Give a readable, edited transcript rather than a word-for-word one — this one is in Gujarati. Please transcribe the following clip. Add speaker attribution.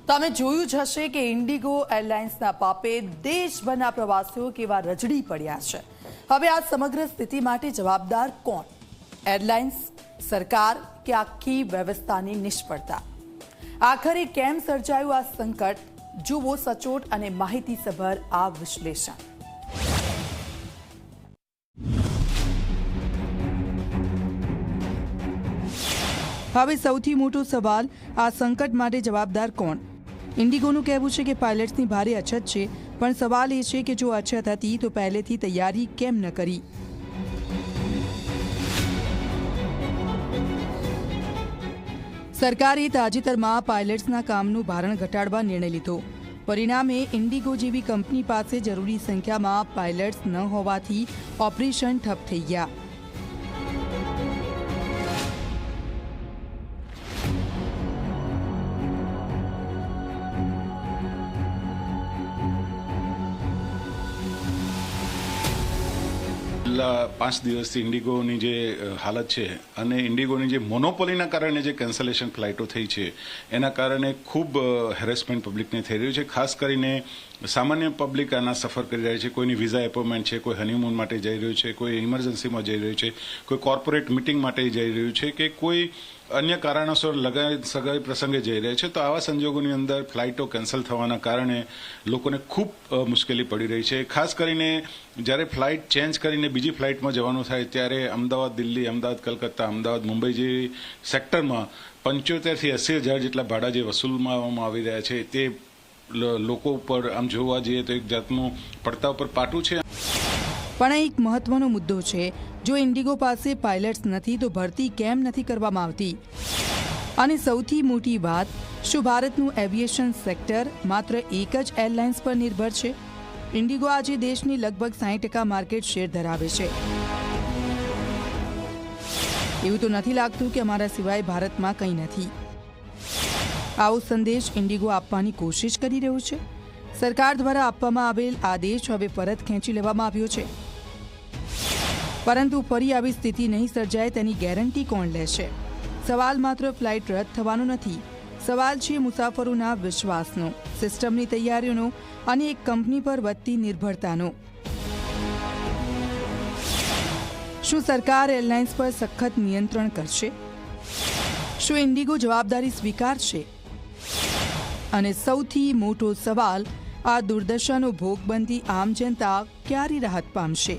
Speaker 1: તમે જોયું જ હશે કે ઇન્ડિગો એરલાઇન્સના પાપે દેશભરના પ્રવાસીઓ કેવા રજડી પડ્યા છે। હવે આ સમગ્ર સ્થિતિ માટે જવાબદાર કોણ? એરલાઇન્સ, સરકાર કે આખી વ્યવસ્થાની નિષ્ફળતા? આખરે કેમ સર્જાયું આ સંકટ? જુઓ સચોટ અને માહિતીસભર આ વિશ્લેષણ। હવે સૌથી મોટો સવાલ, આ સંકટ માટે જવાબદાર કોણ? ઇન્ડિગોનું કહેવું છે કે પાયલટ્સની ભારે અછત છે, પણ સવાલ એ છે કે જો અછત હતી તો પહેલેથી તૈયારી કેમ ન કરી? સરકારે તાજેતરમાં પાયલટ્સના કામનું ભારણ ઘટાડવા નિર્ણય લીધો। પરિણામે ઇન્ડિગો જેવી કંપની પાસે જરૂરી સંખ્યામાં પાયલટ્સ ન હોવાથી ઓપરેશન ઠપ થઈ ગયા।
Speaker 2: છેલ્લા 5 દિવસથી ઇન્ડિગોની જે હાલત છે અને ઇન્ડિગોની જે મોનોપોલીના કારણે જે કેન્સલેશન ફ્લાઇટો થઈ છે એના કારણે ખૂબ હેરેસમેન્ટ પબ્લિકને થઈ રહ્યું છે। ખાસ કરીને સામાન્ય પબ્લિક આના સફર કરી રહી છે। કોઈની વિઝા એપોઇન્ટમેન્ટ છે, કોઈ હનીમૂન માટે જઈ રહ્યું છે, કોઈ ઇમરજન્સીમાં જઈ રહ્યું છે, કોઈ કોર્પોરેટ મિટિંગ માટે જઈ રહ્યું છે કે કોઈ અન્ય કારણોસર સગાઈ પ્રસંગે જઈ રહ્યા છે। તો આવા સંજોગોની અંદર ફ્લાઇટો કેન્સલ થવાના કારણે લોકોને ખૂબ મુશ્કેલી પડી રહી છે। ખાસ કરીને જ્યારે ફ્લાઇટ ચેન્જ કરીને બીજી ફ્લાઇટમાં જવાનું થાય ત્યારે અમદાવાદ દિલ્હી, અમદાવાદ કલકત્તા, અમદાવાદ મુંબઈ જેવી સેક્ટરમાં 75,000 થી 80,000 જેટલા ભાડા જે વસૂલવામાં આવી રહ્યા છે તે લોકો ઉપર આમ જોવા જઈએ તો એક જાતનું પડતા ઉપર પાટું છે।
Speaker 1: પણ એક મહત્વનો મુદ્દો છે, જો ઇન્ડિગો પાસે પાયલટ્સ નથી તો ભરતી કેમ નથી કરવામાં આવતી? અને સૌથી મોટી વાત, શું ભારતનું એવિએશન સેક્ટર માત્ર એક જ એરલાઇન્સ પર નિર્ભર છે? ઇન્ડિગો આજે દેશની લગભગ 60% માર્કેટ શેર ધરાવે છે। એવું તો નથી લાગતું કે અમારા સિવાય ભારતમાં કંઈ નથી। આવો સંદેશ ઇન્ડિગો આપવાની કોશિશ કરી રહ્યું છે। સરકાર દ્વારા આપવામાં આવેલ આદેશ હવે પરત ખેંચી લેવામાં આવ્યો છે, પરંતુ ફરી આવી સ્થિતિ નહીં સર્જાય તેની ગેરંટી કોણ લેશે? સવાલ માત્ર ફ્લાઇટ રદ થવાનો નથી, સવાલ છે મુસાફરોના વિશ્વાસનો, સિસ્ટમની તૈયારીઓનો અને એક કંપની પર વધતી નિર્ભરતાનો। શું સરકાર એરલાઇન્સ પર સખત નિયંત્રણ કરશે? શું ઇન્ડિગો જવાબદારી સ્વીકારશે? અને સૌથી મોટો સવાલ, આ દુર્દશાનો ભોગ બનતી આમ જનતા ક્યારે રાહત પામશે?